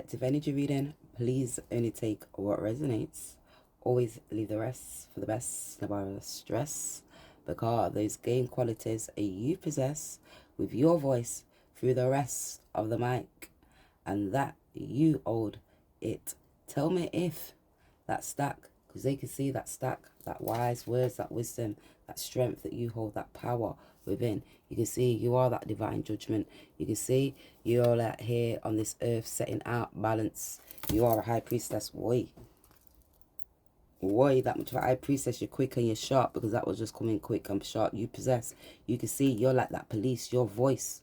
collective energy reading. Please only take what resonates. Always leave the rest for the best, never stress, because those game qualities you possess with your voice through the rest of the mic, and that you hold it. Tell me if that stack, because they can see that stack, that wise words, that wisdom, that strength that you hold, that power within. You can see you are that divine judgment. You can see you're like here on this earth setting out balance. You are a high priestess. Why, that much of a high priestess. You're quick and you're sharp, because that was just coming quick and sharp. You possess. You can see you're like that police, your voice.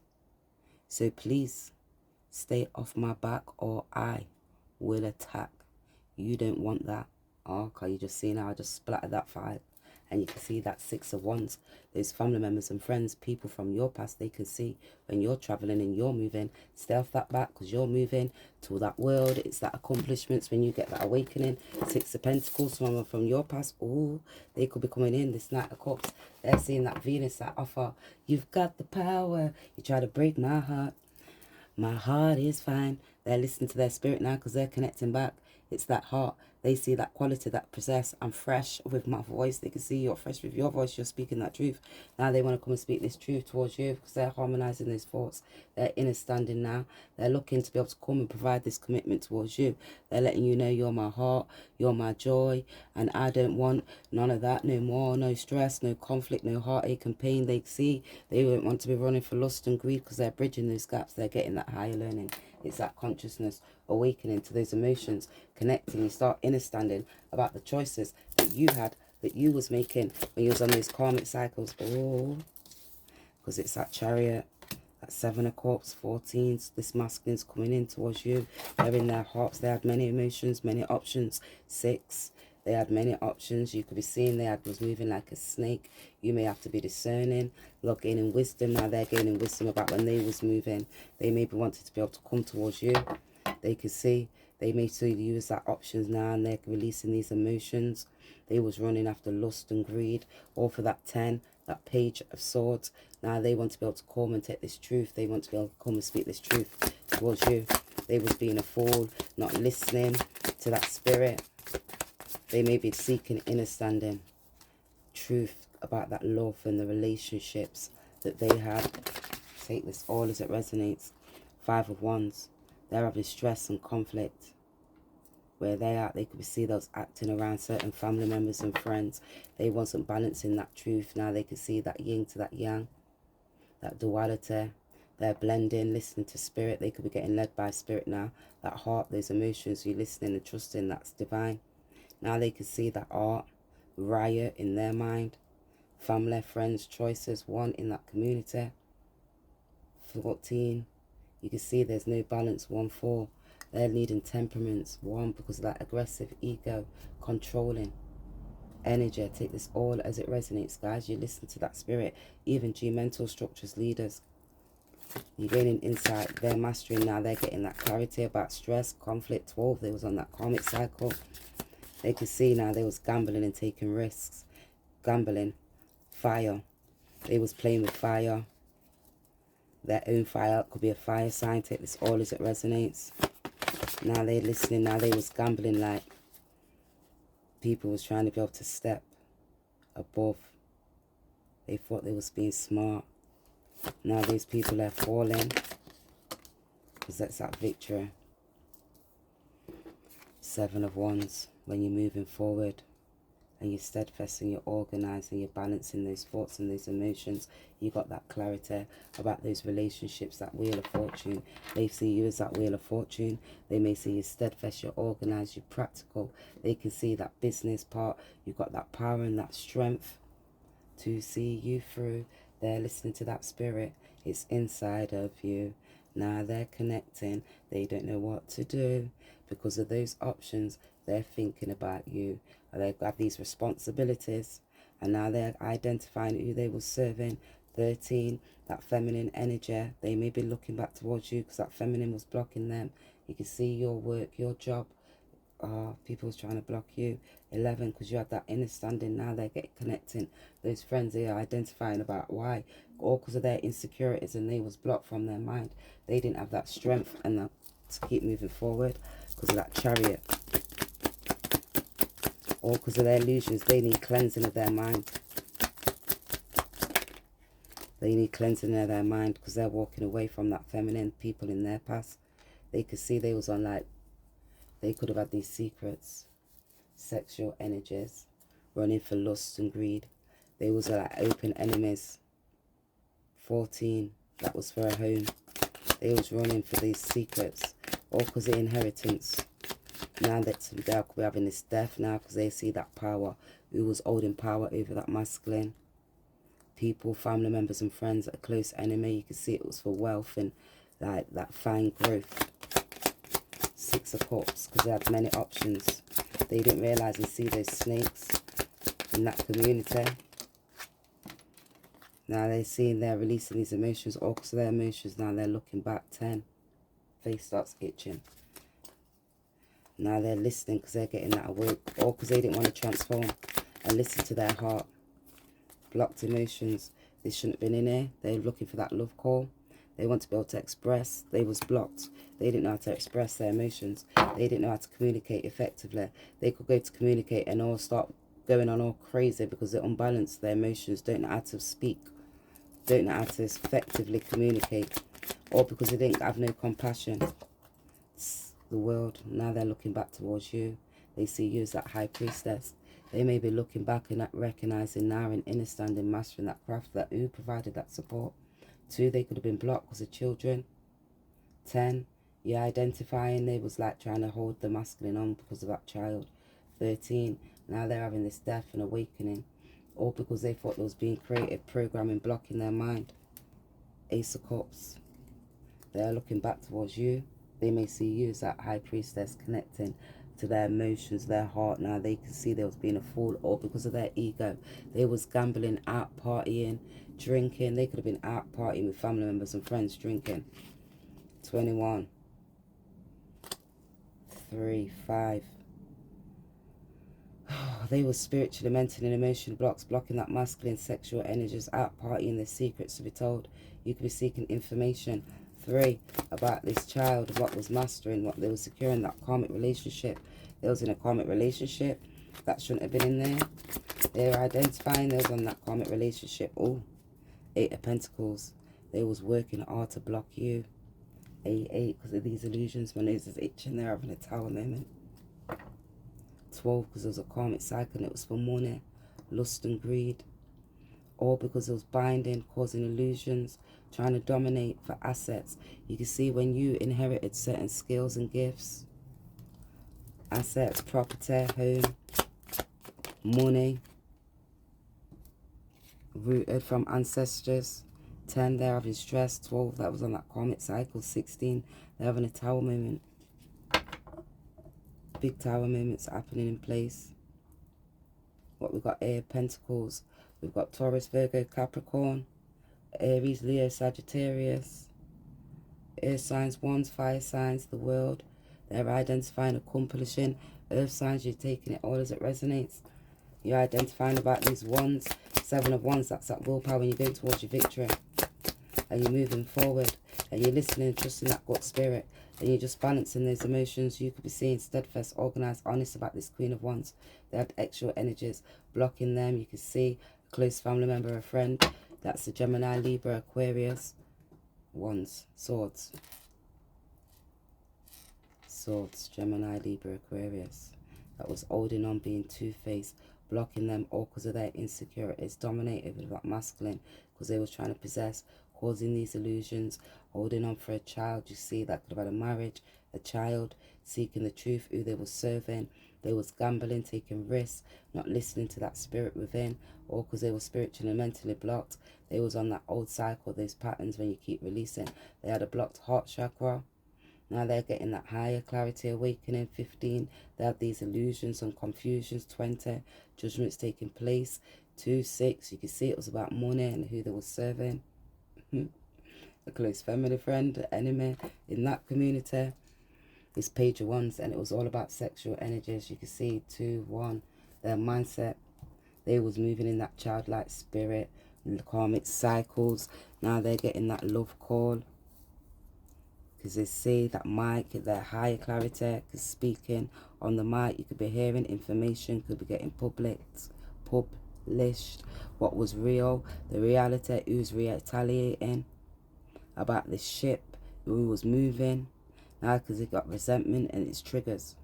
So please stay off my back or I will attack. You don't want that. Oh, can you just see now? I just splattered that 5. And you can see that 6 of Wands. Those family members and friends, people from your past, they can see when you're traveling and you're moving. Stay off that back, because you're moving to that world. It's that accomplishments when you get that awakening. 6 of Pentacles, someone from your past. Oh, they could be coming in. This Knight of Cups. They're seeing that Venus, that offer. You've got the power. You try to break my heart. My heart is fine. They're listening to their spirit now, because they're connecting back. It's that heart. They see that quality, that possess. I'm fresh with my voice. They can see you're fresh with your voice. You're speaking that truth. Now they want to come and speak this truth towards you, because they're harmonizing those thoughts. They're inner standing now. They're looking to be able to come and provide this commitment towards you. They're letting you know you're my heart, you're my joy, and I don't want none of that no more. No stress, no conflict, no heartache and pain. They see they won't want to be running for lust and greed, because they're bridging those gaps. They're getting that higher learning. It's that consciousness awakening to those emotions, connecting. You start understanding about the choices that you had, that you was making when you was on those karmic cycles. Oh, because it's that Chariot, that 7 of Cups, 14s. This masculine's coming in towards you. They're in their hearts. They had many emotions, many options. 6. They had many options. You could be seeing they was moving like a snake. You may have to be discerning. You're gaining wisdom. Now they're gaining wisdom about when they was moving. They maybe wanted to be able to come towards you. They could see. They may see you as that options now, and they're releasing these emotions. They was running after lust and greed. Or for that 10, that Page of Swords. Now they want to be able to come and take this truth. They want to be able to come and speak this truth towards you. They was being a fool, not listening to that spirit. They may be seeking inner standing, truth about that love and the relationships that they had. Take this all as it resonates. 5 of Wands. They're having stress and conflict. Where they are, they could see those acting around certain family members and friends. They wasn't balancing that truth. Now they can see that yin to that yang, that duality. They're blending, listening to spirit. They could be getting led by spirit now. That heart, those emotions, you're listening and trusting, that's divine. Now they can see that art, riot in their mind, family, friends, choices, one in that community. 14, you can see there's no balance. 1, 4, they're needing temperaments. 1, because of that aggressive ego, controlling energy. Take this all as it resonates, guys. You listen to that spirit. Even G mental structures, leaders. You're gaining insight. They're mastering now. They're getting that clarity about stress, conflict. 12, they was on that karmic cycle. They could see now they was gambling and taking risks. Gambling. Fire. They was playing with fire. Their own fire. Could be a fire sign. Take this all as it resonates. Now they're listening. Now they was gambling like people was trying to be able to step above. They thought they was being smart. Now these people are falling. Because that's that victory. 7 of Wands. When you're moving forward and you're steadfast and you're organized and you're balancing those thoughts and those emotions, you got that clarity about those relationships, that Wheel of Fortune. They see you as that Wheel of Fortune. They may see you steadfast, you're organized, you're practical. They can see that business part. You've got that power and that strength to see you through. They're listening to that spirit. It's inside of you. Now they're connecting. They don't know what to do because of those options. They're thinking about you. They've got these responsibilities. And now they're identifying who they were serving. 13, that feminine energy. They may be looking back towards you because that feminine was blocking them. You can see your work, your job. People's trying to block you. 11, because you have that inner standing. Now they're getting connecting. Those friends, they are identifying about why. All because of their insecurities, and they was blocked from their mind. They didn't have that strength and to keep moving forward because of that Chariot. Or because of their illusions, they need cleansing of their mind. They need cleansing of their mind because they're walking away from that feminine people in their past. They could see they was on like, they could have had these secrets, sexual energies, running for lust and greed. They was like open enemies. 14, that was for a home. They was running for these secrets, all because of inheritance. Now that they could be having this death now because they see that power, who was holding power over that masculine. People, family members and friends, a close enemy. You can see it was for wealth and like that fine growth. 6 of Cups, because they had many options. They didn't realise and see those snakes in that community. Now they're seeing they're releasing these emotions, all because of their emotions. Now they're looking back. 10. Face starts itching. Now they're listening because they're getting that awoke, all because they didn't want to transform and listen to their heart. Blocked emotions. They shouldn't have been in here. They're looking for that love call. They want to be able to express. They was blocked. They didn't know how to express their emotions. They didn't know how to communicate effectively. They could go to communicate and all start going on all crazy because they're unbalanced. Their emotions don't know how to speak. Don't know how to effectively communicate. Or because they didn't have no compassion. It's the world. Now they're looking back towards you. They see you as that high priestess. They may be looking back and not recognizing now an inner standing mastering that craft, that who provided that support. 2, they could have been blocked because of children. 10, you're identifying they was like trying to hold the masculine on because of that child. 13, now they're having this death and awakening, all because they thought there was being creative programming blocking their mind. Ace of Cups, they're looking back towards you. They may see you as that high priestess connecting to their emotions, their heart. Now they can see they was being a fool, or because of their ego. They was gambling, out partying, drinking. They could have been out partying with family members and friends drinking. 21. 3, 5. They were spiritually, mentally and emotional blocks, blocking that masculine sexual energies, out partying, their secrets to be told. You could be seeking information. 3, about this child, what was mastering, what they were securing, that karmic relationship. They was in a karmic relationship that shouldn't have been in there. They were identifying those on that karmic relationship. Oh, 8 of Pentacles. They was working hard to block you. 8, because of these illusions. My nose is itching. They're having a tower moment. 12, because it was a karmic cycle and it was for money, lust and greed. All because it was binding, causing illusions, trying to dominate for assets. You can see when you inherited certain skills and gifts, assets, property, home, money, rooted from ancestors. 10, they're having stress. 12, that was on that karmic cycle. 16, they're having a tower moment. Big tower moments happening in place. What we've got here, Pentacles. We've got Taurus, Virgo, Capricorn, Aries, Leo, Sagittarius. Air signs, wands, fire signs, the world. They're identifying, accomplishing. Earth signs, you're taking it all as it resonates. You're identifying about these wands. 7 of Wands, that's that willpower when you're going towards your victory. And you're moving forward. And you're listening and trusting that gut spirit. And you're just balancing those emotions. You could be seeing steadfast, organized, honest about this Queen of Wands. They had extra energies blocking them. You can see a close family member, a friend. That's the Gemini, Libra, Aquarius. Wands, swords. Swords, Gemini, Libra, Aquarius. That was holding on, being two-faced, blocking them all because of their insecurities, dominated with that masculine because they was trying to possess, causing these illusions, holding on for a child. You see, that could have had a marriage, a child, seeking the truth, who they were serving. They was gambling, taking risks, not listening to that spirit within, all because they were spiritually and mentally blocked. They was on that old cycle, those patterns when you keep releasing. They had a blocked heart chakra. Now they're getting that higher clarity, awakening. 15, they have these illusions and confusions. 20, judgments taking place. 2, 6, you can see it was about money and who they were serving. A close family friend, enemy in that community. This Page of Wands, and it was all about sexual energies. You can see 2, 1, their mindset. They was moving in that childlike spirit, in the karmic cycles. Now they're getting that love call. because they see that mic, their higher clarity, because speaking on the mic, you could be hearing information, could be getting published, what was real, the reality, who's retaliating about this ship, who was moving, now because it got resentment and its triggers,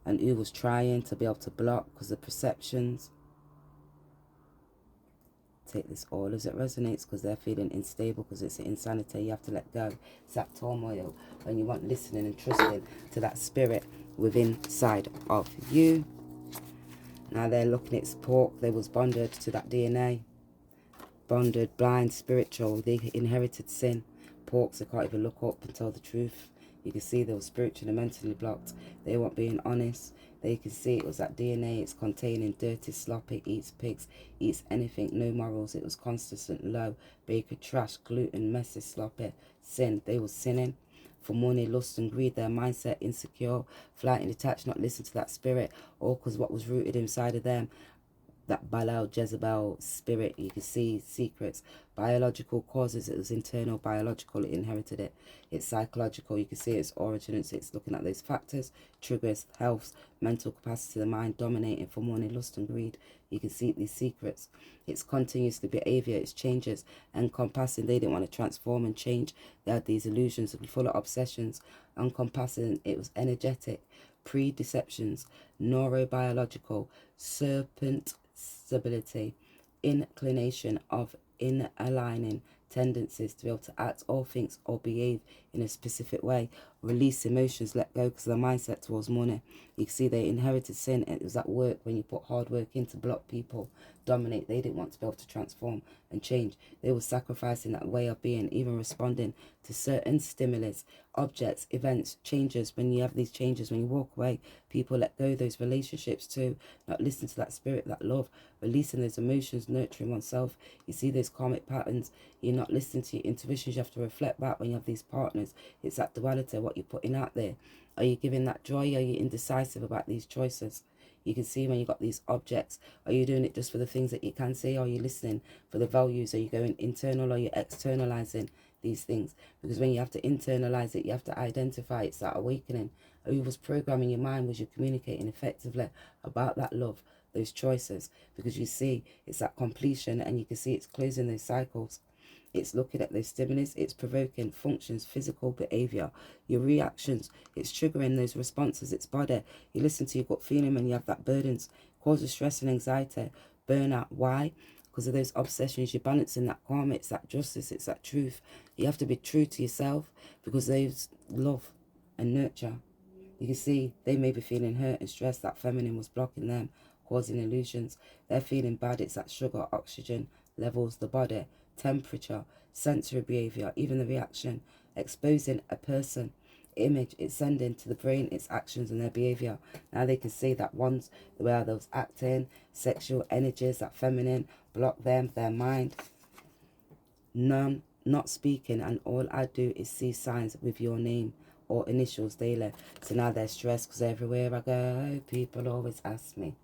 and who was trying to be able to block because of perceptions. Take this all as it resonates, because they're feeling unstable, because it's insanity. You have to let go. It's that turmoil when you want listening and trusting to that spirit within inside of you. Now they're looking at pork. They was bonded to that DNA. Bonded, blind, spiritual. They inherited sin. Porks, they can't even look up and tell the truth. You can see they were spiritually and mentally blocked. They weren't being honest. They can see it was that DNA. It's containing dirty, sloppy, eats pigs, eats anything, no morals. It was constant, low, baker, trash, gluten, messy, sloppy, sin. They were sinning for money, lust and greed. Their mindset insecure, flighting, detached, not listen to that spirit, all because what was rooted inside of them, that Balaam, Jezebel spirit. You can see secrets, biological causes. It was internal, biological. It inherited it. It's psychological. You can see its origins. It's looking at those factors, triggers, health, mental capacity, the mind dominating for money, lust and greed. You can see these secrets. It's continuously behavior. It's changes, encompassing. They didn't want to transform and change. They had these illusions, full of obsessions. Encompassing. It was energetic, pre-deceptions, neurobiological, serpent stability, inclination of in aligning tendencies to be able to act or think or behave in a specific way, release emotions, let go because of the mindset towards money. You can see they inherited sin. It was at work when you put hard work in to block people, dominate. They didn't want to be able to transform and change. They were sacrificing that way of being, even responding to certain stimulus, objects, events, changes. When you have these changes, when you walk away, people let go of those relationships too, not listen to that spirit, that love, releasing those emotions, nurturing oneself. You see those karmic patterns. You're not listening to your intuitions. You have to reflect back when you have these partners. It's that duality, what you're putting out there. Are you giving that joy? Are you indecisive about these choices? You can see when you got these objects, are you doing it just for the things that you can see? Are you listening for the values? Are you going internal, or are you externalizing these things? Because when you have to internalize it, you have to identify it's that awakening. Who was programming your mind? Was you communicating effectively about that love, those choices? Because you see it's that completion, and you can see it's closing those cycles. It's looking at those stimulus, it's provoking functions, physical behavior, your reactions, it's triggering those responses, it's body. You listen to your gut feeling when you have that burdens, causes stress and anxiety, burnout. Why? Because of those obsessions. You're balancing that karma, it's that justice, it's that truth. You have to be true to yourself, because there's love and nurture. You can see they may be feeling hurt and stressed. That feminine was blocking them, causing illusions. They're feeling bad. It's that sugar, oxygen levels, the body, temperature, sensory behavior, even the reaction, exposing a person, image, it's sending to the brain its actions and their behavior. Now they can see that ones, the way they was acting, sexual energies, that feminine, block them, their mind. None, not speaking, and all I do is see signs with your name or initials daily. So now they're stressed because everywhere I go, people always ask me,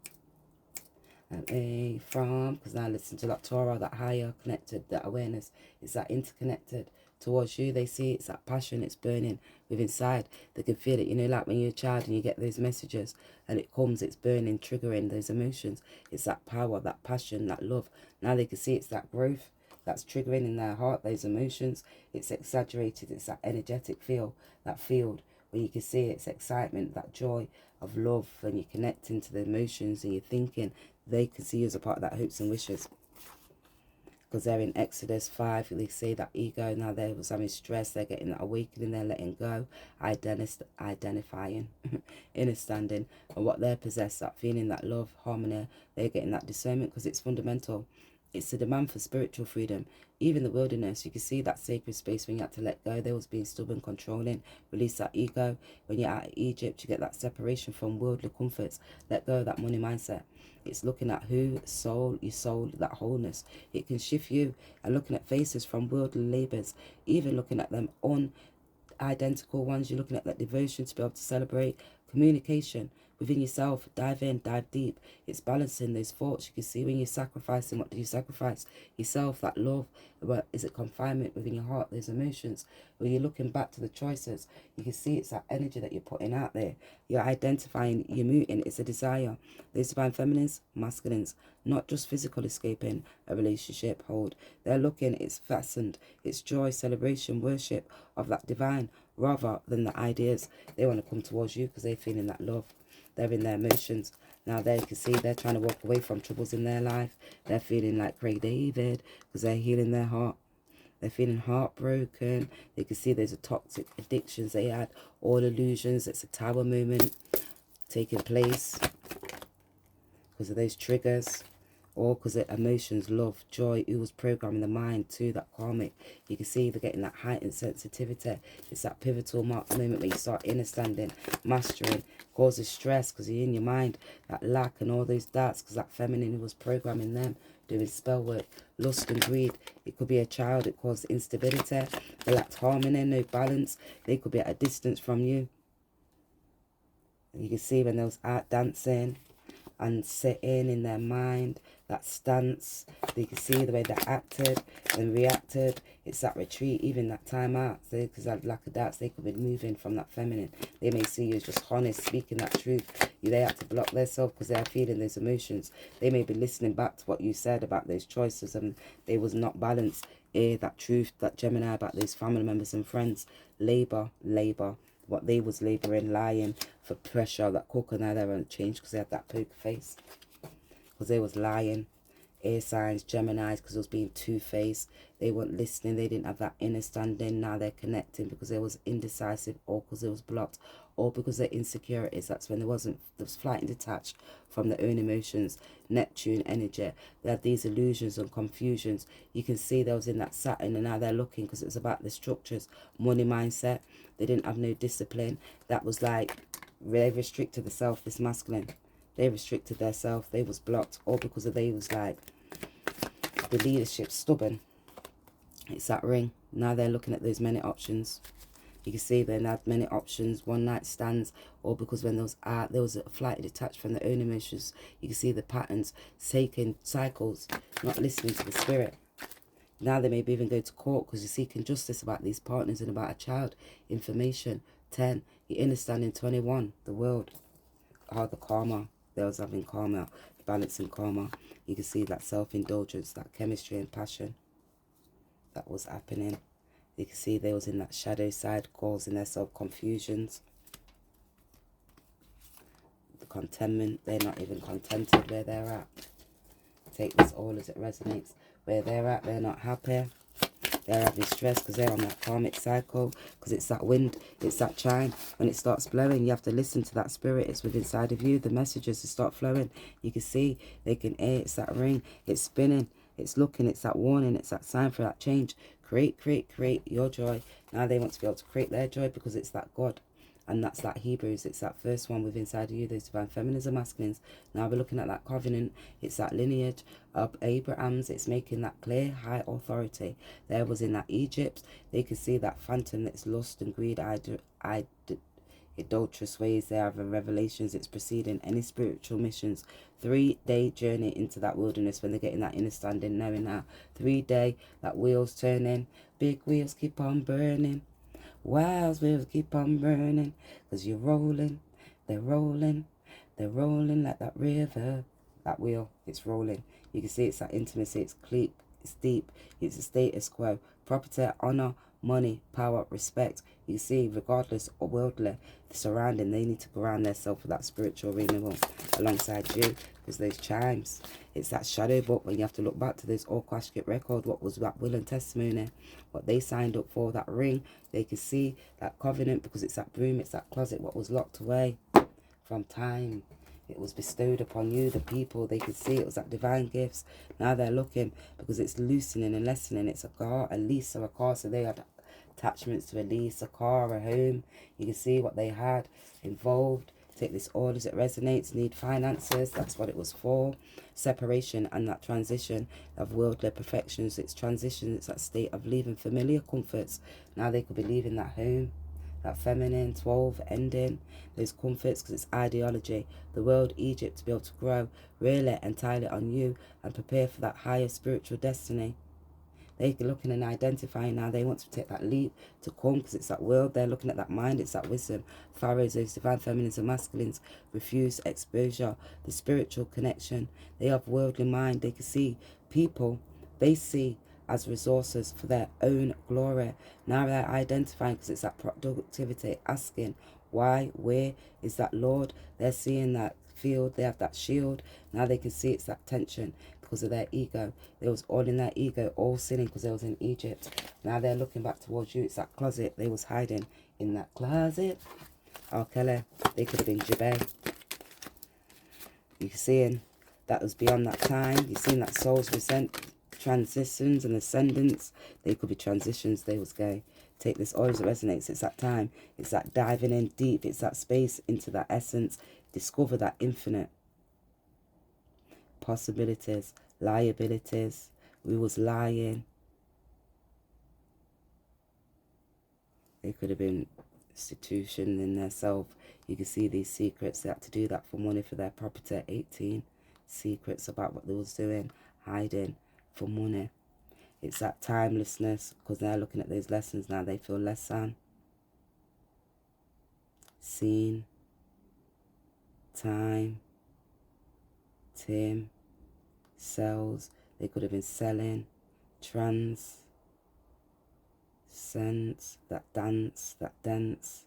and where from? Because now I listen to that Torah, that higher connected, that awareness. It's that interconnected towards you. They see it's that passion, it's burning within inside. They can feel it, you know, like when you're a child and you get those messages and it comes, it's burning, triggering those emotions. It's that power, that passion, that love. Now they can see it's that growth that's triggering in their heart, those emotions. It's exaggerated, it's that energetic feel, that field where you can see it's excitement, that joy of love, and you're connecting to the emotions and you're thinking. They can see you as a part of that hopes and wishes. Because they're in Exodus 5, they say that ego, now they was having stress, they're getting that awakening, they're letting go, identifying, understanding, and what they're possessed, that feeling, that love, harmony, they're getting that discernment, because it's fundamental. It's the demand for spiritual freedom. Even the wilderness, you can see that sacred space when you had to let go. They was being stubborn, controlling, release that ego. When you're out of Egypt, you get that separation from worldly comforts. Let go of that money mindset. It's looking at who, soul, your soul, that wholeness. It can shift you, and looking at faces from worldly labours, even looking at them unidentical ones. You're looking at that devotion to be able to celebrate, communication within yourself. Dive in, dive deep. It's balancing those thoughts. You can see when you're sacrificing, what do you sacrifice? Yourself, that love. But is it confinement within your heart, those emotions? When you're looking back to the choices, you can see it's that energy that you're putting out there. You're identifying, you're muting. It's a desire. Those divine feminines, masculines, not just physical escaping a relationship hold. They're looking, it's fastened. It's joy, celebration, worship of that divine, rather than the ideas. They want to come towards you because they're feeling that love. They're in their emotions. Now they can see they're trying to walk away from troubles in their life. They're feeling like Craig David because they're healing their heart. They're feeling heartbroken. They can see there's a toxic addictions they had. All illusions. It's a tower moment taking place because of those triggers. Or because of emotions, love, joy. Who was programming the mind to that karmic. You can see they're getting that heightened sensitivity. It's that pivotal moment where you start understanding, mastering, causes stress because you're in your mind. That lack and all those doubts because that feminine who was programming them, doing spell work, lust and greed. It could be a child. It caused instability. They lacked harmony, no balance. They could be at a distance from you. And you can see when they was out dancing and sitting in their mind, that stance. You can see the way they acted and reacted. It's that retreat, even that time out. Because of lack of doubts, they could be moving from that feminine. They may see you as just honest, speaking that truth. They have to block themselves because they are feeling those emotions. They may be listening back to what you said about those choices and they was not balanced. That truth, that Gemini about those family members and friends. Labor. What they was labouring, lying for pressure. That cook now they haven't changed because they had that poker face. Because they was lying. Air signs, Geminis, because it was being two-faced. They weren't listening. They didn't have that understanding. Now they're connecting because they was indecisive, or because it was blocked, or because they're insecurities. That's when there was flight detached from their own emotions. Neptune energy. They had these illusions and confusions. You can see they was in that Saturn, and now they're looking because it was about the structures, money mindset. They didn't have no discipline. That was like, they restricted the self, this masculine. They restricted their self. They was blocked. All because of they was like, the leadership stubborn. It's that ring. Now they're looking at those many options. You can see they had many options, one night stands, or because when there was a flight detached from their own emotions. You can see the patterns, taking cycles, not listening to the spirit. Now they maybe even go to court because you're seeking justice about these partners and about a child. Information. 10. You understand in 21, the world. How the karma. They was having karma, balancing karma. You can see that self-indulgence, that chemistry and passion that was happening. You can see they was in that shadow side, causing their self-confusions. The contentment, they're not even contented where they're at. Take this all as it resonates. Where they're at, they're not happy. They're having stress because they're on that karmic cycle. Because it's that wind, it's that chime. When it starts blowing, you have to listen to that spirit. It's within inside of you. The messages to start flowing. You can see, they can hear. It's that ring. It's spinning. It's looking. It's that warning. It's that sign for that change. Create your joy. Now they want to be able to create their joy because it's that God. And that's that Hebrews. It's that first one within inside of you. Those divine feminines and masculines. Now we're looking at that covenant. It's that lineage of Abraham's. It's making that clear high authority. There was in that Egypt. They could see that phantom that's lust and greed, adulterous ways. They have revelations. It's preceding any spiritual missions. 3-day journey into that wilderness when they're getting that understanding, knowing that 3-day, that wheels turning. Big wheels keep on burning. Wild wheels keep on burning, because you're rolling, they're rolling like that river. That wheel, it's rolling. You can see it's that intimacy, it's deep, it's a status quo. Property, honor, money, power, respect. You see, regardless of worldly, the surrounding, they need to ground themselves with that spiritual renewal alongside you. Because those chimes, it's that shadow book when you have to look back to this Akashic record, what was that will and testimony, what they signed up for, that ring. They can see that covenant because it's that broom, it's that closet, what was locked away from time. It was bestowed upon you, the people. They could see it was that divine gifts. Now they're looking because it's loosening and lessening. It's a car, a lease or a car. So they had attachments to a lease, a car, a home. You can see what they had involved. Take this all as it resonates. Need finances. That's what it was for. Separation and that transition of worldly perfections. It's transition. It's that state of leaving familiar comforts. Now they could be leaving that home. that feminine, 12, ending, those comforts, because it's ideology. The world, Egypt, to be able to grow, really entirely on you and prepare for that higher spiritual destiny. They're looking and identifying now. They want to take that leap to come, because it's that world. They're looking at that mind. It's that wisdom. Pharaohs, those divine feminines and masculines, refuse exposure, the spiritual connection. They have worldly mind. They can see people they see as resources for their own glory. Now they're identifying, because it's that productivity, asking why, where is that Lord? They're seeing that field. They have that shield. Now they can see it's that tension because of their ego. They was all in their ego, all sinning because they was in Egypt. Now they're looking back towards you. It's that closet. They was hiding in that closet. R. Kelly. They could have been Jabez. You're seeing that was beyond that time. You're seeing that souls transitions and ascendants. They could be transitions. They was gay. Take this oil as it resonates. It's that time. It's that diving in deep. It's that space into that essence. Discover that infinite possibilities, liabilities. We was lying. They could have been institution in their self. You can see these secrets. They had to do that for money, for their property. 18 secrets about what they was doing, hiding for money. It's that timelessness, because they're looking at those lessons now. They feel less than. Seen. Time. Tim. Cells. They could have been selling. Trans. Sense. That dance. That dance.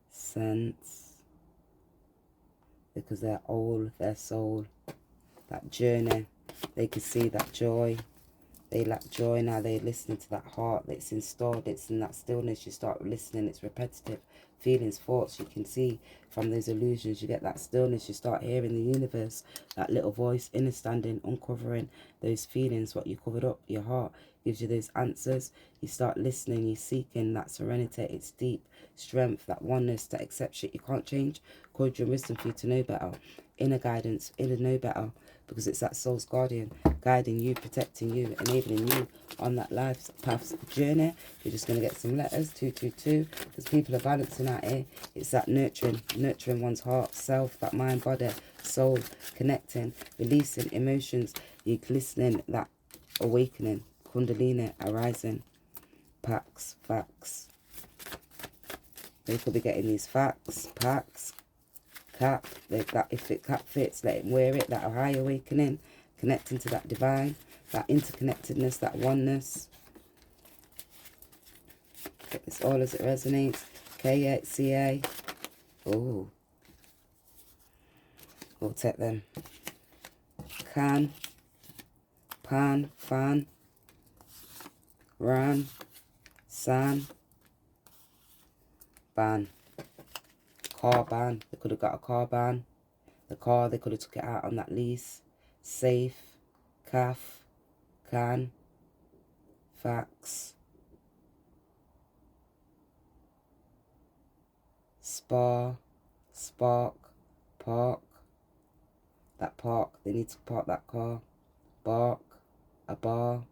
Sense. Because they're all their soul. That journey. They can see that joy. They lack joy now. They're listening to that heart that's installed. It's in that stillness. You start listening. It's repetitive. Feelings, thoughts. You can see from those illusions. You get that stillness. You start hearing the universe. That little voice, understanding, uncovering those feelings. What you covered up, your heart gives you those answers. You start listening. You're seeking that serenity. It's deep strength, that oneness, that accept shit you can't change. Called your wisdom for you to know better. Inner guidance, inner know better. Because it's that soul's guardian, guiding you, protecting you, enabling you on that life path's journey. You're just going to get some letters, 222, because people are balancing out here. It's that nurturing one's heart, self, that mind, body, soul, connecting, releasing emotions. You're listening, that awakening, kundalini, arising, packs, facts. They could be getting these facts, packs, cap, that if it cap fits, let it wear it, that high awakening, connecting to that divine, that interconnectedness, that oneness. Get this all as it resonates. KXCA. Oh. We'll take them. Can. Pan. Fan. Ran. San. Ban. Car ban. They could have got a car ban. The car, they could have took it out on that lease. Safe. Calf. Can. Facts. Spar. Spark. Park. That park. They need to park that car. Bark. A bar.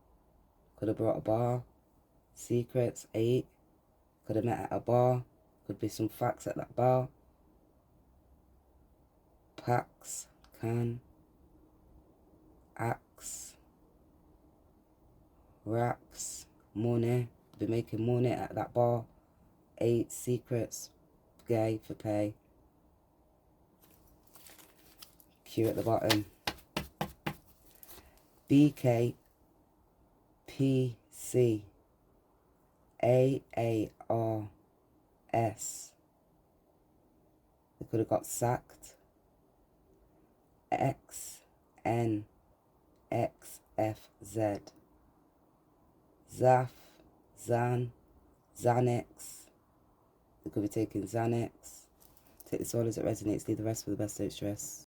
Could have brought a bar. Secrets. 8. Could have met at a bar. Could be some facts at that bar. Packs, can, axe, racks, money. Be making money at that bar. 8 secrets, gay for pay. Q at the bottom. BK, PC, AARS. They could have got sacked. XNXFZ. Zaf, Zan, Xanax. They could be taking Xanax. Take this all as it resonates. Leave the rest for the best, don't stress.